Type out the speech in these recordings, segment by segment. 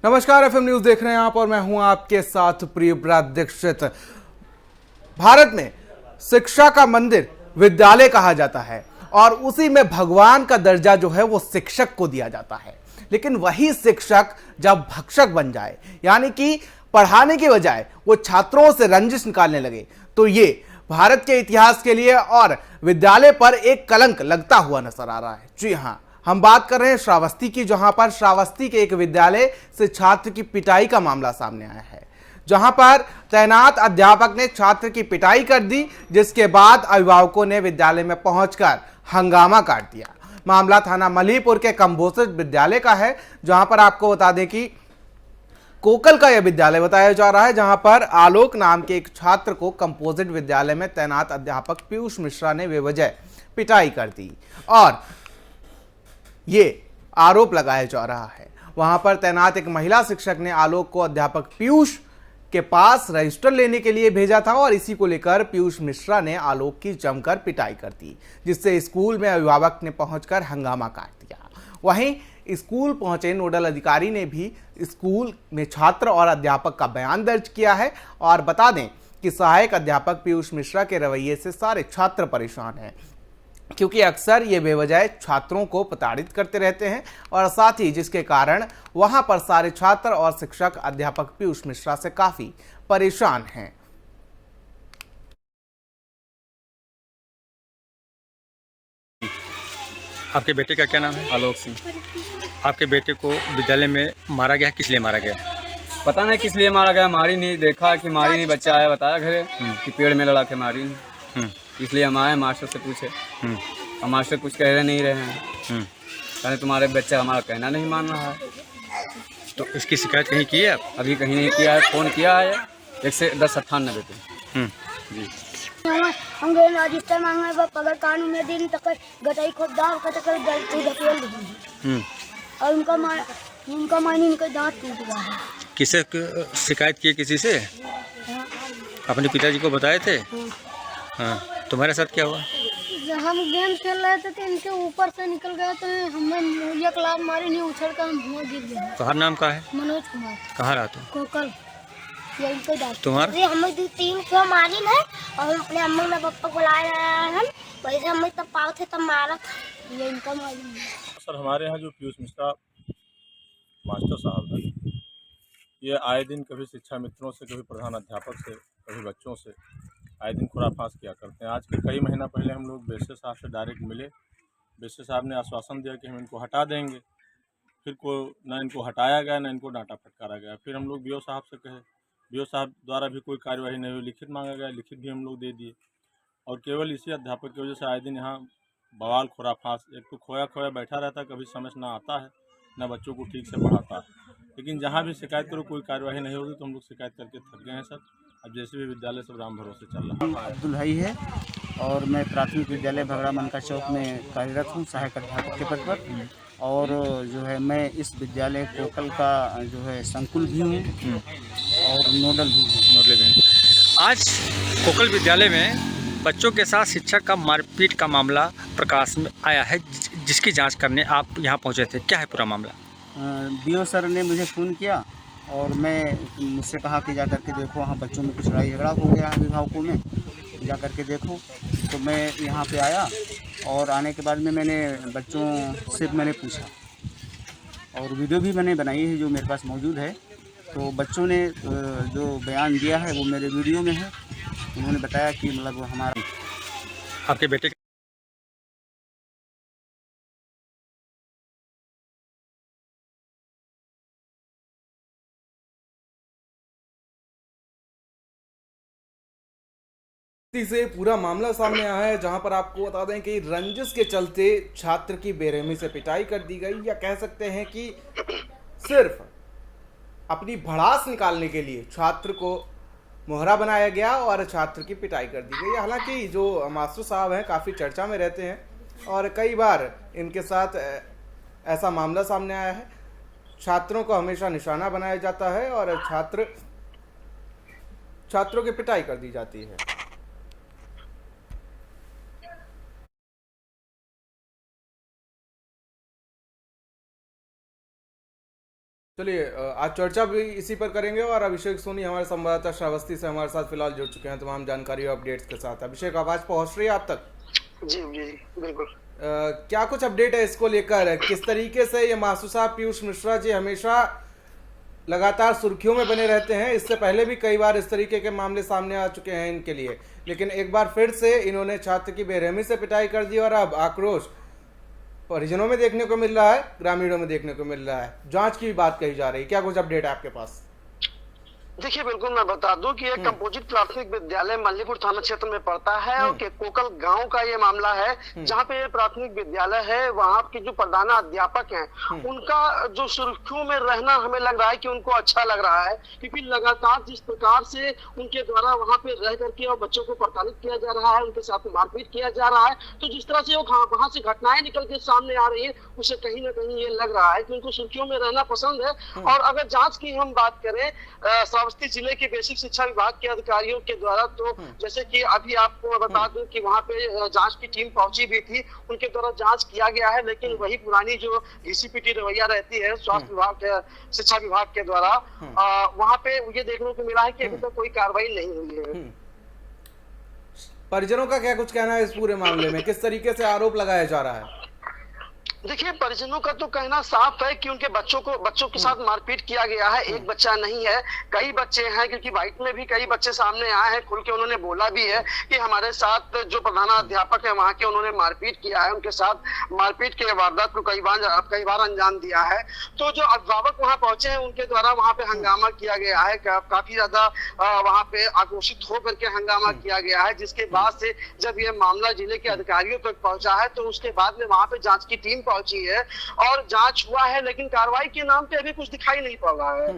नमस्कार, FM news देख रहे हैं आप और मैं हूं आपके साथ प्रियव्रत दीक्षित। भारत में शिक्षा का मंदिर विद्यालय कहा जाता है और उसी में भगवान का दर्जा जो है वो शिक्षक को दिया जाता है। लेकिन वही शिक्षक जब भक्षक बन जाए, यानी कि पढ़ाने के बजाय वो छात्रों से रंजिश निकालने लगे, तो ये भारत के इतिहास के लिए और विद्यालय पर एक कलंक लगता हुआ नजर आ रहा है। जी हां, हम बात कर रहे हैं श्रावस्ती की, जहां पर श्रावस्ती के एक विद्यालय से छात्र की पिटाई का मामला सामने आया है, जहां पर तैनात अध्यापक ने छात्र की पिटाई कर दी, जिसके बाद अभिभावकों ने विद्यालय में पहुंचकर हंगामा काट दिया। मामला थाना मलीपुर के कंपोजिट विद्यालय का है, जहां पर आपको बता दें कि कोकल का यह विद्यालय बताया जा रहा है, जहां पर आलोक नाम के एक छात्र को कंपोजिट विद्यालय में तैनात अध्यापक पीयूष मिश्रा ने बेवजह पिटाई कर दी और ये आरोप लगाया जा रहा है। वहां पर तैनात एक महिला शिक्षक ने आलोक को अध्यापक पीयूष के पास रजिस्टर लेने के लिए भेजा था और इसी को लेकर पीयूष मिश्रा ने आलोक की जमकर पिटाई कर दी, जिससे स्कूल में अभिभावक ने पहुंचकर हंगामा काट दिया। वहीं स्कूल पहुंचे नोडल अधिकारी ने भी स्कूल में छात्र और अध्यापक का बयान दर्ज किया है और बता दें कि सहायक अध्यापक पीयूष मिश्रा के रवैये से सारे छात्र परेशान हैं, क्योंकि अक्सर ये बेवजह छात्रों को प्रताड़ित करते रहते हैं और साथ ही जिसके कारण वहां पर सारे छात्र और शिक्षक अध्यापक पीयूष मिश्रा से काफी परेशान हैं। आपके बेटे का क्या नाम है? आलोक सिंह। आपके बेटे को विद्यालय में मारा गया, किस लिए मारा गया? पता नहीं किस लिए मारा गया, मारी नहीं, देखा कि मारी नहीं, बच्चा आया बताया घरे कि पेड़ में लड़ा के मारी नहीं। इसलिए हम आए मास्टर से पूछे और मास्टर कुछ कह रहे नहीं रहे हैं। कहने तुम्हारे बच्चा हमारा कहना नहीं मान रहा है। तो इसकी शिकायत कहीं की है आप? अभी कहीं नहीं किया है, फ़ोन किया है 11098 पे। जी हम गए रजिस्टर मांगने पर पकड़ कानून में दिन तक गटाई खोदार का तक धकेल दी और उनका मायने इनका दांत टूट गया है। किसे शिकायत की, किसी से? अपने पिताजी को बताए थे? हाँ, तुम्हारे साथ क्या हुआ? हम गेम खेल रहे थे तो इनके ऊपर से निकल गया, तो हमें एक लात मारी, नहीं उछल कर हम धुआं गिर गए। तुम्हारा नाम क्या है? मनोज कुमार। कहाँ रहते हो? कोकल। ये इनको डांट। तुम्हारा? हमें 2-3 को मारी है और हम अपने अम्मा ने पापा को लाए हैं, वैसे हमें तब पाव थे तब मारा। ये इनका मारी। सर, हमारे यहाँ जो पीयूष मिश्रा मास्टर साहब हैं, ये आए दिन कभी शिक्षा मित्रों से, कभी प्रधान अध्यापक से, कभी बच्चों से आए दिन खुराफास किया करते हैं। आज के कई महीना पहले हम लोग बेसे साहब से डायरेक्ट मिले। बेसे साहब ने आश्वासन दिया कि हम इनको हटा देंगे। फिर ना इनको हटाया गया, ना इनको डांटा फटकारा गया। फिर हम लोग बीओ साहब से कहे, बीओ साहब द्वारा भी कोई कार्यवाही नहीं हुई। लिखित मांगा गया, लिखित भी हम लोग दे दिए। और केवल इसी अध्यापक की वजह से आए दिन यहाँ बवाल खुराफास। एक तो खोया बैठा रहता है, कभी समझ ना आता है, ना बच्चों को ठीक से पढ़ाता है। लेकिन जहाँ भी शिकायत करो कोई कार्यवाही नहीं होगी, तो हम लोग शिकायत करके थक गए हैं सर। अब जैसे भी विद्यालय सब राम भरोसे चल रहा है। अब्दुल भाई है और मैं प्राथमिक विद्यालय भगड़ा मनका चौक में कार्यरत हूँ, सहायक अध्यापक के पद पर। और जो है मैं इस विद्यालय कोकल का जो है संकुल भी हूँ और नोडल भी हूँ। आज कोकल विद्यालय में बच्चों के साथ शिक्षक का मारपीट का मामला प्रकाश में आया है, जिसकी जांच करने आप यहाँ पहुँचे थे। क्या है पूरा मामला? बीओ सर ने मुझे फ़ोन किया और मुझसे कहा कि जा कर के देखो, वहाँ बच्चों में कुछ लड़ाई झगड़ा हो गया है अभिभावकों में, जा कर के देखो। तो मैं यहाँ पे आया और आने के बाद में मैंने बच्चों से मैंने पूछा और वीडियो भी मैंने बनाई है जो मेरे पास मौजूद है। तो बच्चों ने जो बयान दिया है वो मेरे वीडियो में है। उन्होंने बताया कि मतलब हमारा आपके बेटे से पूरा मामला सामने आया है, जहां पर आपको बता दें कि रंजिश के चलते छात्र की बेरहमी से पिटाई कर दी गई, या कह सकते हैं कि सिर्फ अपनी भड़ास निकालने के लिए छात्र को मोहरा बनाया गया और छात्र की पिटाई कर दी गई। हालांकि जो मास्टर साहब हैं काफ़ी चर्चा में रहते हैं और कई बार इनके साथ ऐसा मामला सामने आया है। छात्रों को हमेशा निशाना बनाया जाता है और छात्रों की पिटाई कर दी जाती है। चलिए आज चर्चा भी इसी पर करेंगे और अभिषेक सोनी हमारे संवाददाता श्रावस्ती से हमारे साथ फिलहाल जुड़ चुके हैं तमाम जानकारी और अपडेट्स के साथ। अभिषेक, आवाज पहुंच रही है आप तक? जी जी बिल्कुल। क्या कुछ अपडेट है इसको लेकर? किस तरीके से ये मासूम साहब पीयूष मिश्रा जी हमेशा लगातार सुर्खियों में बने रहते हैं, इससे पहले भी कई बार इस तरीके के मामले सामने आ चुके हैं इनके लिए, लेकिन एक बार फिर से इन्होंने छात्र की बेरहमी से पिटाई कर दी और अब आक्रोश परिजनों में देखने को मिल रहा है, ग्रामीणों में देखने को मिल रहा है। जांच की भी बात कही जा रही है, क्या कुछ अपडेट है आपके पास? देखिए बिल्कुल, मैं बता दूं कि एक कंपोजिट प्राथमिक विद्यालय मल्लीपुर थाना क्षेत्र में पड़ता है और के कोकल गांव का ये मामला है जहां पे ये प्राथमिक विद्यालय है। वहां के जो प्रधान अध्यापक हैं उनका जो सुर्खियों में रहना हमें लग रहा है कि उनको अच्छा लग रहा है, क्योंकि लगातार जिस प्रकार से उनके द्वारा वहां पे रह करके और बच्चों को प्रताड़ित किया जा रहा है, उनके साथ मारपीट किया जा रहा है, तो जिस तरह से वहां से घटनाएं निकल के सामने आ रही है उसे कहीं ना कहीं ये लग रहा है कि उनको सुर्खियों में रहना पसंद है। और अगर जांच की हम बात करें श्रावस्ती जिले के बेसिक शिक्षा विभाग के अधिकारियों के द्वारा, तो जैसे कि अभी आपको बता दूं कि वहां पे जांच की टीम पहुंची भी थी, उनके द्वारा जांच किया गया है, लेकिन वही पुरानी जो घिसी-पिटी रवैया रहती है स्वास्थ्य विभाग शिक्षा विभाग के द्वारा, वहां पे ये देखने को मिला है कि अभी तक कोई कार्रवाई नहीं हुई है। परिजनों का क्या कुछ कहना है इस पूरे मामले में? किस तरीके से आरोप लगाया जा रहा है? देखिए परिजनों का तो कहना साफ है कि उनके बच्चों के साथ मारपीट किया गया है। एक बच्चा नहीं है, कई बच्चे हैं, क्योंकि बाइट में भी कई बच्चे सामने आए हैं। खुल के उन्होंने बोला भी है कि हमारे साथ जो प्रधानाध्यापक है वहां के, उन्होंने मारपीट किया है, उनके साथ मारपीट के वारदात को कई बार अंजाम दिया है। तो जो अभिभावक वहां पहुंचे हैं उनके द्वारा वहां पे हंगामा किया गया है, काफी ज्यादा वहां पे आक्रोशित होकर के हंगामा किया गया है, जिसके बाद से जब ये मामला जिले के अधिकारियों तक पहुंचा है तो उसके बाद में वहां पे जांच की टीम पहुंची है और जांच हुआ है, लेकिन कार्रवाई के नाम पे अभी कुछ दिखाई नहीं पड़ रहा है।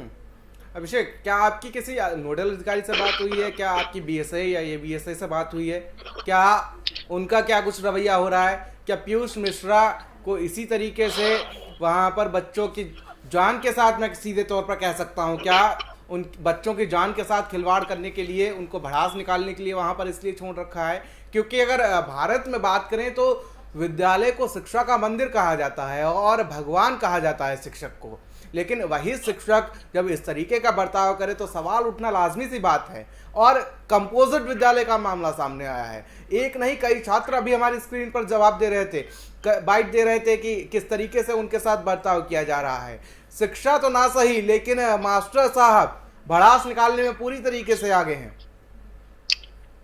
अभिषेक, क्या आपकी किसी नोडल अधिकारी से बात हुई है? क्या आपकी बीएसए या एबीएसए से बात हुई है? क्या उनका क्या कुछ रवैया हो रहा है? क्या पीयूष मिश्रा को इसी तरीके से वहां पर बच्चों की जान के साथ, मैं सीधे तौर पर कह सकता हूं, क्या उन बच्चों की जान के साथ खिलवाड़ करने के लिए, उनको भड़ास निकालने के लिए वहां पर इसलिए छोड़ रखा है? क्योंकि अगर भारत में बात करें तो विद्यालय को शिक्षा का मंदिर कहा जाता है और भगवान कहा जाता है शिक्षक को, लेकिन वही शिक्षक जब इस तरीके का बर्ताव करे तो सवाल उठना लाजमी सी बात है। और कंपोजिट विद्यालय का मामला सामने आया है, एक नहीं कई छात्र अभी हमारी स्क्रीन पर जवाब दे रहे थे, बाइट दे रहे थे कि किस तरीके से उनके साथ बर्ताव किया जा रहा है। शिक्षा तो ना सही, लेकिन मास्टर साहब भड़ास निकालने में पूरी तरीके से आगे हैं।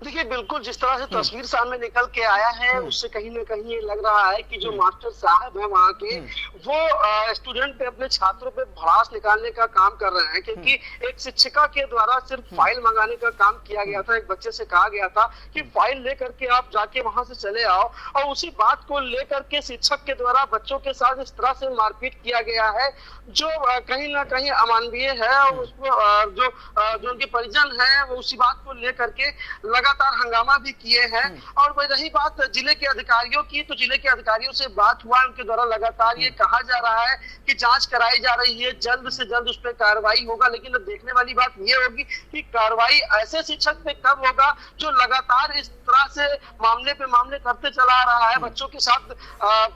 देखिए बिल्कुल, जिस तरह से तस्वीर सामने निकल के आया है उससे कहीं ना कहीं ये लग रहा है कि जो मास्टर साहब है वहाँ के, वो स्टूडेंट पे, अपने छात्रों पे भड़ास निकालने का काम कर रहे हैं। क्योंकि एक शिक्षिका के द्वारा सिर्फ फाइल मंगाने का काम किया गया था, एक बच्चे से कहा गया था कि फाइल लेकर के आप जाके वहां से चले आओ, और उसी बात को लेकर के शिक्षक के द्वारा बच्चों के साथ इस तरह से मारपीट किया गया है जो कहीं ना कहीं अमानवीय है। और उसको जो उनके परिजन है वो उसी बात को लेकर के लगातार हंगामा भी किए हैं। और वही रही बात जिले के अधिकारियों की, तो जिले के अधिकारियों से बात हुआ, उनके द्वारा लगातार ये कहा जा रहा है कि जांच कराई जा रही है, जल्द से जल्द उस पर कार्रवाई होगा। लेकिन देखने वाली बात ये होगी कि कार्रवाई ऐसे शिक्षक पे कब होगा जो लगातार इस तरह से मामले पे मामले करते चला आ रहा है, बच्चों के साथ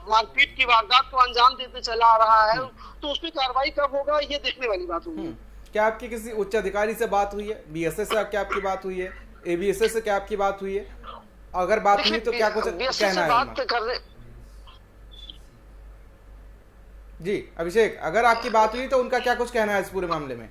मारपीट की वारदात को अंजाम देते चला आ रहा है, तो उस पर कार्रवाई कब होगा ये देखने वाली बात होगी। क्या आपकी किसी उच्च अधिकारी से बात हुई है? बीएसए से क्या आपकी बात हुई है? एबीएसए से क्या आपकी बात हुई है? अगर बात हुई तो क्या कुछ कहना है? जी अभिषेक, अगर आपकी बात हुई तो उनका क्या कुछ कहना है इस पूरे मामले में?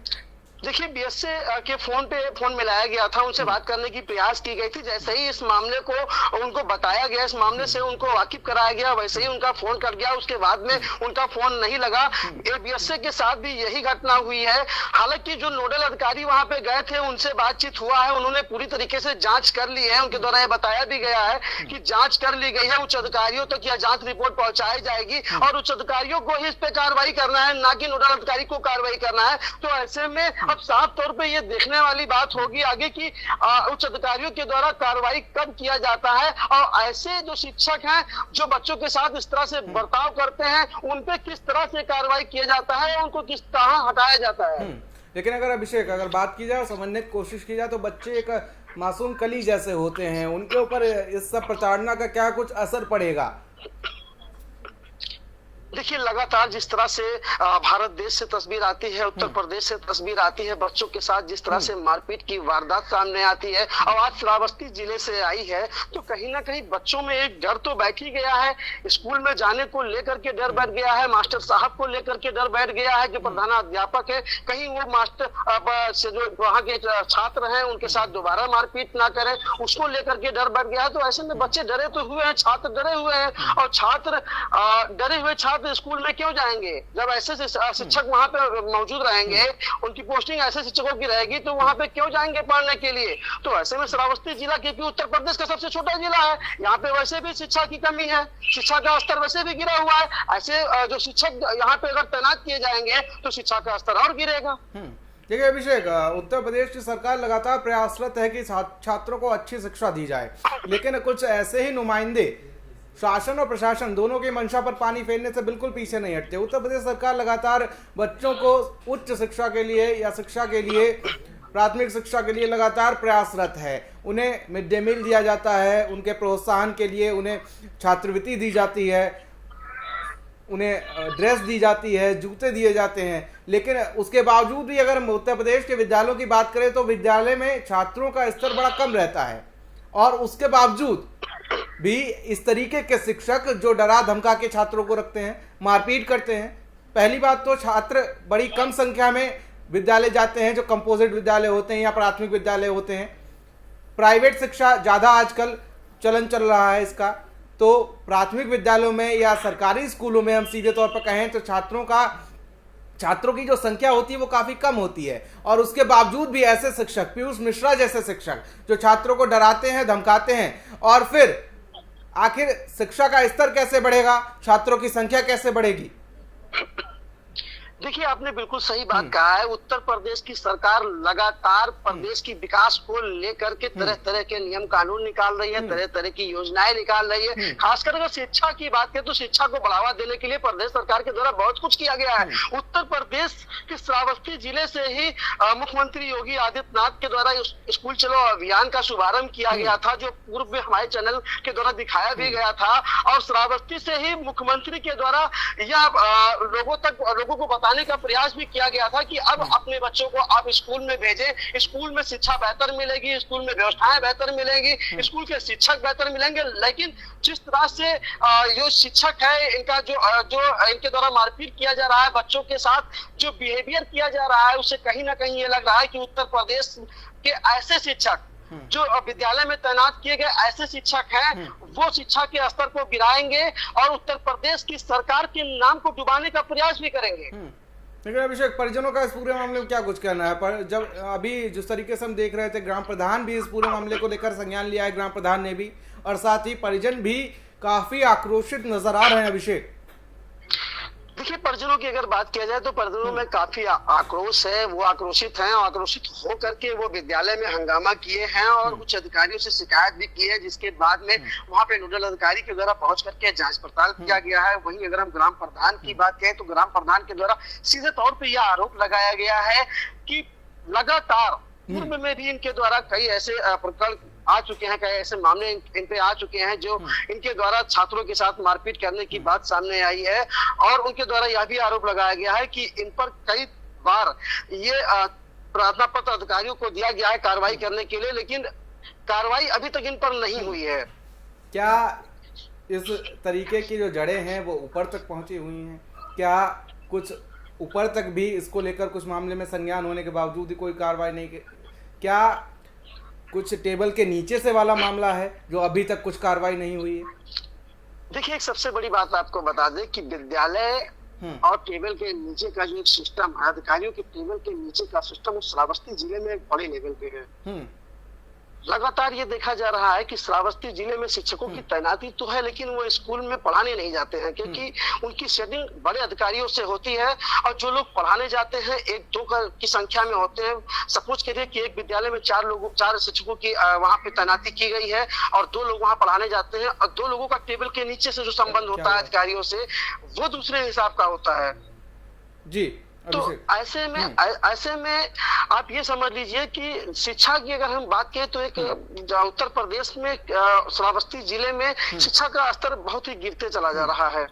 देखिए बीएसए के फोन मिलाया गया था, उनसे बात करने की प्रयास की गई थी। जैसे ही इस मामले को उनको बताया गया, इस मामले से उनको वाकिफ कराया गया, वैसे ही उनका फोन कट गया। उसके बाद में उनका फोन नहीं लगा। बीएसए के साथ भी यही घटना हुई है। हालांकि जो नोडल अधिकारी वहां पे गए थे उनसे बातचीत हुआ है, उन्होंने पूरी तरीके से जांच कर ली है। उनके द्वारा यह बताया भी गया है कि जांच कर ली गई है, उच्च अधिकारियों तक यह जांच रिपोर्ट पहुंचाई जाएगी और उच्च अधिकारियों को ही इस पे कार्रवाई करना है, ना कि नोडल अधिकारी को कार्रवाई करना है। तो ऐसे में अब साफ तौर पे ये देखने वाली बात होगी आगे की उच्च अधिकारियों के द्वारा कार्रवाई कब किया जाता है, और ऐसे जो शिक्षक हैं जो बच्चों के साथ इस तरह से बर्ताव करते हैं उन पे किस तरह से कार्रवाई किया जाता है, उनको किस तरह हटाया जाता है। लेकिन अगर अभिषेक, अगर बात की जाए, समझने की कोशिश की जाए तो बच्चे एक मासूम कली जैसे होते हैं, उनके ऊपर इस सब प्रताड़ना का क्या कुछ असर पड़ेगा? देखिए, लगातार जिस तरह से भारत देश से तस्वीर आती है, उत्तर प्रदेश से तस्वीर आती है, बच्चों के साथ जिस तरह से मारपीट की वारदात सामने आती है और आज श्रावस्ती जिले से आई है, तो कहीं ना कहीं बच्चों में एक डर तो बैठ ही गया है। स्कूल में जाने को लेकर के डर बैठ गया है, मास्टर साहब को लेकर के डर बैठ गया है, जो प्रधानाध्यापक है कहीं वो मास्टर से जो वहाँ के छात्र हैं उनके साथ दोबारा मारपीट ना करें, उसको लेकर के डर बैठ गया है। तो ऐसे में बच्चे डरे तो हुए हैं, छात्र डरे हुए हैं, और छात्र डरे हुए छात्र स्कूल में क्यों जाएंगे जब ऐसे शिक्षक वहां पे मौजूद रहेंगे, उनकी पोस्टिंग ऐसे शिक्षकों की रहेगी, तो वहां पे क्यों जाएंगे पढ़ने के लिए। तो ऐसे में श्रावस्ती जिला क्योंकि उत्तर प्रदेश का सबसे छोटा जिला है, यहाँ पे वैसे भी शिक्षा की कमी है, शिक्षा का स्तर वैसे भी गिरा हुआ है। ऐसे जो शिक्षक यहाँ पे अगर तैनात किए जाएंगे तो शिक्षा का स्तर और गिरेगा। देखिए अभिषेक, उत्तर प्रदेश की सरकार लगातार प्रयासरत है कि छात्रों को अच्छी शिक्षा दी जाए, लेकिन कुछ ऐसे ही नुमाइंदे शासन और प्रशासन दोनों की मंशा पर पानी फेरने से बिल्कुल पीछे नहीं हटते। उत्तर प्रदेश सरकार लगातार बच्चों को उच्च शिक्षा के लिए या शिक्षा के लिए, प्राथमिक शिक्षा के लिए लगातार प्रयासरत है। उन्हें मिड डे मील दिया जाता है, उनके प्रोत्साहन के लिए उन्हें छात्रवृत्ति दी जाती है, उन्हें ड्रेस दी जाती है, जूते दिए जाते हैं, लेकिन उसके बावजूद भी अगर हम उत्तर प्रदेश के विद्यालयों की बात करें तो विद्यालय में छात्रों का स्तर बड़ा कम रहता है। और उसके बावजूद भी इस तरीके के शिक्षक जो डरा धमका के छात्रों को रखते हैं, मारपीट करते हैं। पहली बात तो छात्र बड़ी कम संख्या में विद्यालय जाते हैं, जो कंपोजिट विद्यालय होते हैं या प्राथमिक विद्यालय होते हैं। प्राइवेट शिक्षा ज़्यादा आजकल चलन चल रहा है इसका। तो प्राथमिक विद्यालयों में या सरकारी स्कूलों में हम सीधे तौर पर कहें तो छात्रों की जो संख्या होती है वो काफ़ी कम होती है। और उसके बावजूद भी ऐसे शिक्षक, पीयूष मिश्रा जैसे शिक्षक जो छात्रों को डराते हैं, धमकाते हैं, और फिर आखिर शिक्षा का स्तर कैसे बढ़ेगा, छात्रों की संख्या कैसे बढ़ेगी। देखिए, आपने बिल्कुल सही बात कहा है। उत्तर प्रदेश की सरकार लगातार प्रदेश की विकास को लेकर के तरह तरह के नियम कानून निकाल रही है, तरह तरह की योजनाएं निकाल रही है। खासकर अगर शिक्षा की बात करें तो शिक्षा को बढ़ावा देने के लिए प्रदेश सरकार के द्वारा बहुत कुछ किया गया है। उत्तर प्रदेश के श्रावस्ती जिले से ही मुख्यमंत्री योगी आदित्यनाथ के द्वारा स्कूल चलो अभियान का शुभारंभ किया गया था, जो पूर्व में हमारे चैनल के द्वारा दिखाया भी गया था। और श्रावस्ती से ही मुख्यमंत्री के द्वारा यह लोगों को बताने का प्रयास भी किया गया था कि अब अपने बच्चों को आप स्कूल में भेजें, स्कूल में शिक्षा बेहतर मिलेगी, स्कूल में व्यवस्थाएं बेहतर मिलेंगी, स्कूल के शिक्षक बेहतर मिलेंगे। लेकिन जिस तरह से जो शिक्षक है इनका जो इनके द्वारा मारपीट किया जा रहा है, बच्चों के साथ जो बिहेवियर किया जा रहा है, उससे कहीं ना कहीं ये लग रहा है कि उत्तर प्रदेश के ऐसे शिक्षक जो विद्यालय में तैनात किए गए ऐसे शिक्षक हैं, वो शिक्षा के स्तर को गिराएंगे और उत्तर प्रदेश की सरकार के नाम को डुबाने का प्रयास भी करेंगे। लेकिन अभिषेक, परिजनों का इस पूरे मामले में क्या कुछ कहना है? पर जब अभी जिस तरीके से हम देख रहे थे, ग्राम प्रधान भी इस पूरे मामले को लेकर संज्ञान लिया है, ग्राम प्रधान ने भी, और साथ ही परिजन भी काफी आक्रोशित नजर आ रहे हैं। अभिषेक, देखिए, परिजनों की अगर बात किया जाए तो परिजनों में काफी आक्रोश है, वो आक्रोशित हैं, और आक्रोशित हो करके वो विद्यालय में हंगामा किए हैं और कुछ अधिकारियों से शिकायत भी की है, जिसके बाद में वहां पे नोडल अधिकारी के द्वारा पहुंच करके जांच पड़ताल किया गया है। वहीं अगर हम ग्राम प्रधान की बात करें तो ग्राम प्रधान के द्वारा सीधे तौर पर यह आरोप लगाया गया है कि लगातार पूर्व में भी इनके द्वारा कई ऐसे प्रकरण आ चुके हैं, कई ऐसे मामले इन पे आ चुके हैं जो इनके द्वारा छात्रों के साथ मारपीट करने की बात सामने आई है। और उनके द्वारा यह भी आरोप लगाया गया है कि इन पर कई बार ये प्रार्थना पत्र अधिकारियों को दिया गया है कार्रवाई करने के लिए, लेकिन कार्रवाई अभी तक इन पर नहीं हुई है। क्या इस तरीके की जो जड़ें हैं वो ऊपर तक पहुंची हुई हैं? क्या कुछ ऊपर तक भी इसको लेकर कुछ मामले में संज्ञान होने के बावजूद ही कोई कार्रवाई नहीं की? क्या कुछ टेबल के नीचे से वाला मामला है जो अभी तक कुछ कार्रवाई नहीं हुई है? देखिए, एक सबसे बड़ी बात आपको बता दें कि विद्यालय और टेबल के नीचे का जो एक सिस्टम है, अधिकारियों के टेबल के नीचे का सिस्टम उस श्रावस्ती जिले में एक बड़े लेवल पे है। लगातार ये देखा जा रहा है कि श्रावस्ती जिले में शिक्षकों की तैनाती तो है, लेकिन वो स्कूल में पढ़ाने नहीं जाते हैं, क्योंकि उनकी सेटिंग बड़े अधिकारियों से होती है। और जो लोग पढ़ाने जाते हैं 1-2 की संख्या में होते हैं। सपोज करिए कि एक विद्यालय में 4 शिक्षकों की वहां पे तैनाती की गई है और 2 लोग वहां पढ़ाने जाते हैं, और 2 लोगों का टेबल के नीचे से जो संबंध होता है अधिकारियों से, वो दूसरे हिसाब का होता है जी। तो ऐसे में आप ये समझ लीजिए कि शिक्षा की अगर हम बात करें तो एक उत्तर प्रदेश में श्रावस्ती जिले में शिक्षा का स्तर बहुत ही गिरते चला जा रहा है।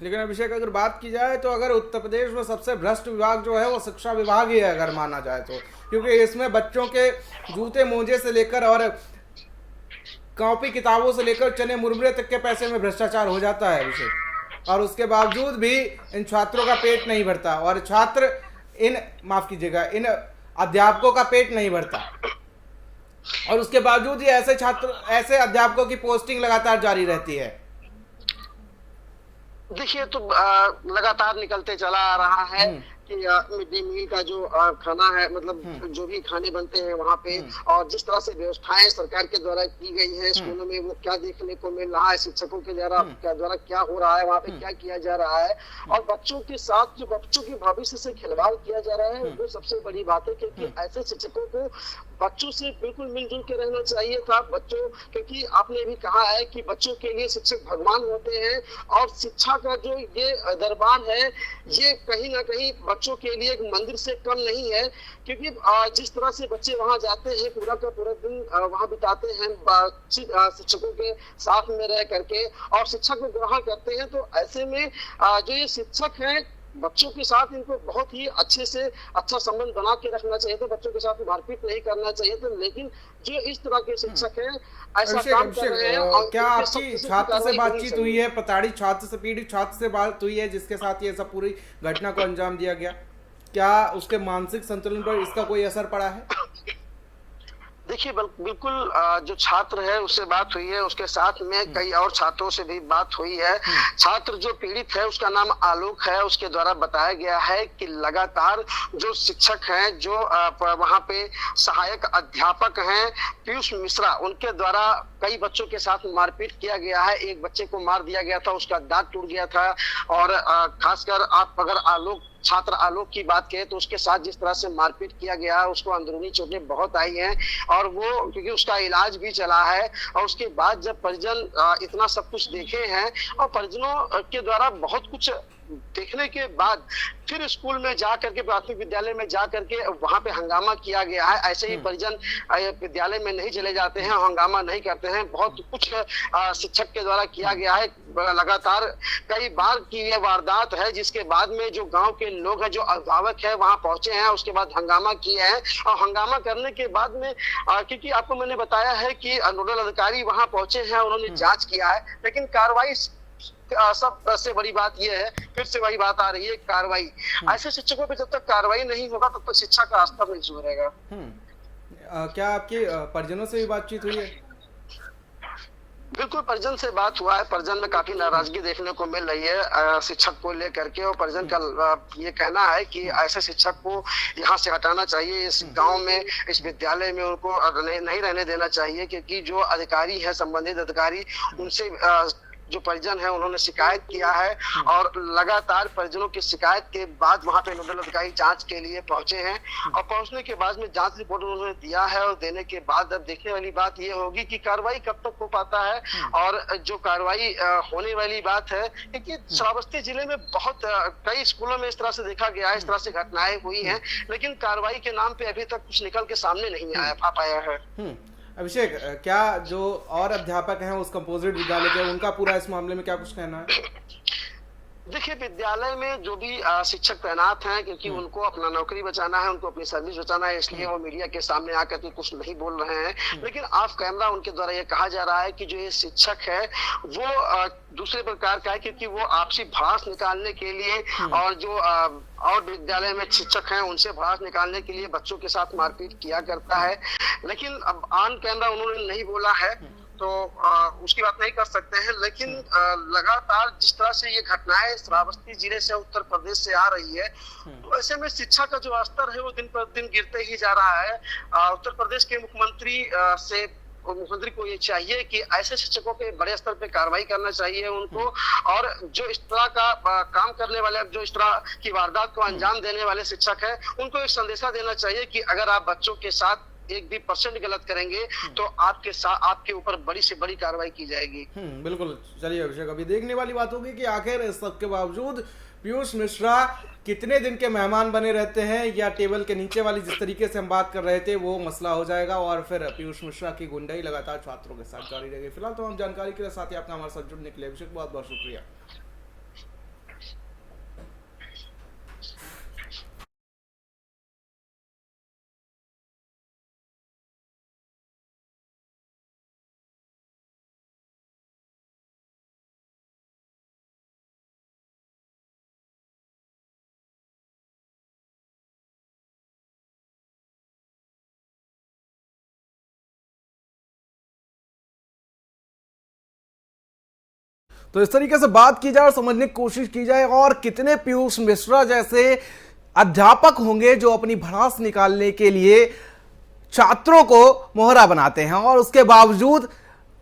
लेकिन अभिषेक, अगर बात की जाए तो अगर उत्तर प्रदेश में सबसे भ्रष्ट विभाग जो है वो शिक्षा विभाग ही है, अगर माना जाए तो, क्योंकि इसमें बच्चों के जूते मोजे से लेकर और कॉपी किताबों से लेकर चने मुरमुरे तक के पैसे में भ्रष्टाचार हो जाता है अभिषेक, और उसके बावजूद भी इन छात्रों का पेट नहीं भरता, और छात्र माफ कीजिएगा, इन अध्यापकों का पेट नहीं भरता, और उसके बावजूद ही ऐसे अध्यापकों की पोस्टिंग लगातार जारी रहती है। देखिए, तो लगातार निकलते चला आ रहा है कि मिड डे मील का जो खाना है, मतलब जो भी खाने बनते हैं वहाँ पे, और जिस तरह से व्यवस्थाएं सरकार के द्वारा की गई है स्कूलों में, वो क्या देखने को मिल रहा है, शिक्षकों के द्वारा क्या हो रहा है, वहाँ पे क्या किया जा रहा है, और बच्चों के साथ जो बच्चों के भविष्य से खिलवाड़ किया जा रहा है, वो सबसे बड़ी बात है। क्योंकि ऐसे शिक्षकों को बच्चों से बिल्कुल मिलजुल के रहना चाहिए था। बच्चों, क्योंकि आपने भी कहा है कि बच्चों के लिए शिक्षक भगवान होते हैं, और शिक्षा का जो ये दरबार है, ये कहीं ना कहीं बच्चों के लिए एक मंदिर से कम नहीं है। क्योंकि जिस तरह से बच्चे वहां जाते हैं, पूरा का पूरा दिन वहां बिताते हैं शिक्षकों के साथ में रह करके, और शिक्षा को ग्रहण करते हैं, तो ऐसे में जो ये शिक्षक हैं, बच्चों के साथ इनको बहुत ही अच्छे से अच्छा संबंध बना के रखना चाहिए, तो बच्चों के साथ मारपीट नहीं करना चाहिए। तो लेकिन जो इस तरह के शिक्षक हैं, ऐसा काम कर रहे हैं। और क्या आपकी छात्र से बातचीत हुई है, प्रताड़ित छात्र से, पीड़ित छात्र से बात हुई है जिसके साथ ये सब पूरी घटना को अंजाम दिया गया? क्या उसके मानसिक संतुलन पर इसका कोई असर पड़ा है? देखिए, बिल्कुल जो छात्र है उससे बात हुई है, उसके साथ में कई और छात्रों से भी बात हुई है। छात्र जो पीड़ित है, उसका नाम आलोक है, उसके द्वारा बताया गया है कि लगातार जो शिक्षक हैं, जो वहाँ पे सहायक अध्यापक हैं पीयूष मिश्रा, उनके द्वारा कई बच्चों के साथ मारपीट किया गया है। एक बच्चे को मार दिया गया था, उसका दांत टूट गया था, और खासकर आप अगर छात्र आलोक की बात करें तो उसके साथ जिस तरह से मारपीट किया गया है, उसको अंदरूनी चोटें बहुत आई हैं, और वो क्योंकि उसका इलाज भी चला है। और उसके बाद जब परिजन इतना सब कुछ देखे हैं, और परिजनों के द्वारा बहुत कुछ देखने के बाद फिर स्कूल में जा करके, प्राथमिक विद्यालय में जा करके वहां पे हंगामा किया गया है। ऐसे ही परिजन विद्यालय में नहीं चले जाते हैं, हंगामा नहीं करते हैं। बहुत कुछ शिक्षक के द्वारा किया गया है, लगातार कई बार की यह वारदात है, जिसके बाद में जो गांव के लोग हैं, जो अभिभावक है, वहां पहुंचे हैं, उसके बाद हंगामा किए हैं। और हंगामा करने के बाद में क्योंकि आपको मैंने बताया है कि नोडल अधिकारी वहां पहुंचे हैं, उन्होंने जांच किया है, लेकिन कार्रवाई सबसे बड़ी बात यह है, फिर से वही बात आ रही है, कार्रवाई। ऐसे शिक्षकों पे जब तक कार्रवाई नहीं होगा तब तक शिक्षा का स्तर नहीं सुधरेगा। क्या आपके परिजनों से भी बातचीत हुई है? बिल्कुल, परिजन से बात हुआ है। परिजन में काफी नाराजगी देखने को मिल रही है शिक्षक को लेकर के, और परिजन का ये कहना है कि ऐसे शिक्षक को यहाँ से हटाना चाहिए, इस गांव में, इस विद्यालय में उनको नहीं रहने देना चाहिए। क्योंकि जो अधिकारी है, संबंधित अधिकारी, उनसे जो परिजन है उन्होंने शिकायत किया है, और लगातार परिजनों की शिकायत के बाद वहां पे नोडल अधिकारी जांच के लिए पहुंचे हैं, और पहुंचने के बाद में जांच रिपोर्ट उन्होंने दिया है, और देने के बाद अब देखने वाली बात ये होगी कि कार्रवाई कब तक हो पाता है। और जो कार्रवाई होने वाली बात है, क्योंकि श्रावस्ती जिले में बहुत कई स्कूलों में इस तरह से देखा गया है, इस तरह से घटनाएं हुई हैं, लेकिन कार्रवाई के नाम पे अभी तक कुछ निकल के सामने नहीं आ पाया है। अभिषेक, क्या जो और अध्यापक हैं उस कंपोजिट विद्यालय के, उनका पूरा इस मामले में क्या कुछ कहना है? देखिए, विद्यालय में जो भी शिक्षक तैनात हैं, क्योंकि उनको अपना नौकरी बचाना है, उनको अपनी सर्विस बचाना है, इसलिए वो मीडिया के सामने आकर के कुछ नहीं बोल रहे हैं। लेकिन ऑफ कैमरा उनके द्वारा ये कहा जा रहा है कि जो ये शिक्षक है वो दूसरे प्रकार का है, क्योंकि वो आपसी भड़ास निकालने के लिए, और जो और विद्यालय में शिक्षक हैं उनसे भड़ास निकालने के लिए बच्चों के साथ मारपीट किया करता है। लेकिन अब ऑन कैमरा उन्होंने नहीं बोला है, तो उसकी बात नहीं कर सकते हैं। लेकिन लगातार जिस तरह से ये घटनाएं श्रावस्ती जिले से उत्तर प्रदेश से आ रही है, तो ऐसे में शिक्षा का जो स्तर है वो दिन पर दिन गिरते ही जा रहा है। उत्तर प्रदेश के मुख्यमंत्री को ये चाहिए कि ऐसे शिक्षकों पे बड़े स्तर पे कार्रवाई करना चाहिए उनको, और जो इस तरह का काम करने वाले, जो इस तरह की वारदात को अंजाम देने वाले शिक्षक हैं, उनको एक संदेशा देना चाहिए कि अगर आप बच्चों के साथ 1% गलत करेंगे तो आपके ऊपर बड़ी से बड़ी कार्रवाई की जाएगी। बिल्कुल। चलिए अभिषेक, अभी देखने वाली बात होगी कि आखिर इस सब के बावजूद पीयूष मिश्रा कितने दिन के मेहमान बने रहते हैं, या टेबल के नीचे वाली जिस तरीके से हम बात कर रहे थे वो मसला हो जाएगा, और फिर पीयूष मिश्रा की गुंडाई लगातार छात्रों के साथ जारी रहेगी। फिलहाल तो हम जानकारी के साथ ही आपका हमारे साथ जुड़ने के लिए अभिषेक बहुत बहुत शुक्रिया। तो इस तरीके से बात की जाए और समझने की कोशिश की जाए, और कितने पीयूष मिश्रा जैसे अध्यापक होंगे जो अपनी भड़ास निकालने के लिए छात्रों को मोहरा बनाते हैं और उसके बावजूद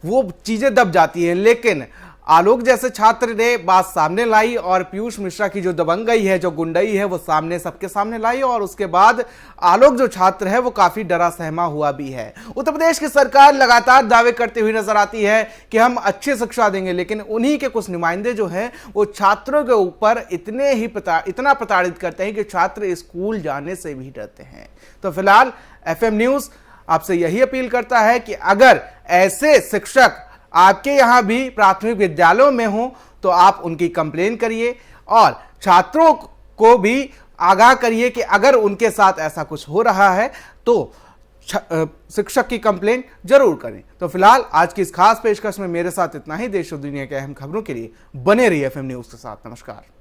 वो चीजें दब जाती हैं। लेकिन आलोक जैसे छात्र ने बात सामने लाई और पीयूष मिश्रा की जो दबंगई है, जो गुंडई है, वो सामने सबके सामने लाई, और उसके बाद आलोक जो छात्र है वो काफी डरा सहमा हुआ भी है। उत्तर प्रदेश की सरकार लगातार दावे करते हुए नजर आती है कि हम अच्छी शिक्षा देंगे, लेकिन उन्हीं के कुछ नुमाइंदे जो हैं वो छात्रों के ऊपर इतना प्रताड़ित करते हैं कि छात्र स्कूल जाने से भी डरते हैं। तो फिलहाल FM न्यूज आपसे यही अपील करता है कि अगर ऐसे शिक्षक आपके यहां भी प्राथमिक विद्यालयों में हो तो आप उनकी कंप्लेन करिए और छात्रों को भी आगाह करिए कि अगर उनके साथ ऐसा कुछ हो रहा है तो शिक्षक की कंप्लेन जरूर करें। तो फिलहाल आज की इस खास पेशकश में मेरे साथ इतना ही। देश और दुनिया के अहम खबरों के लिए बने रहिए FM न्यूज के साथ। नमस्कार।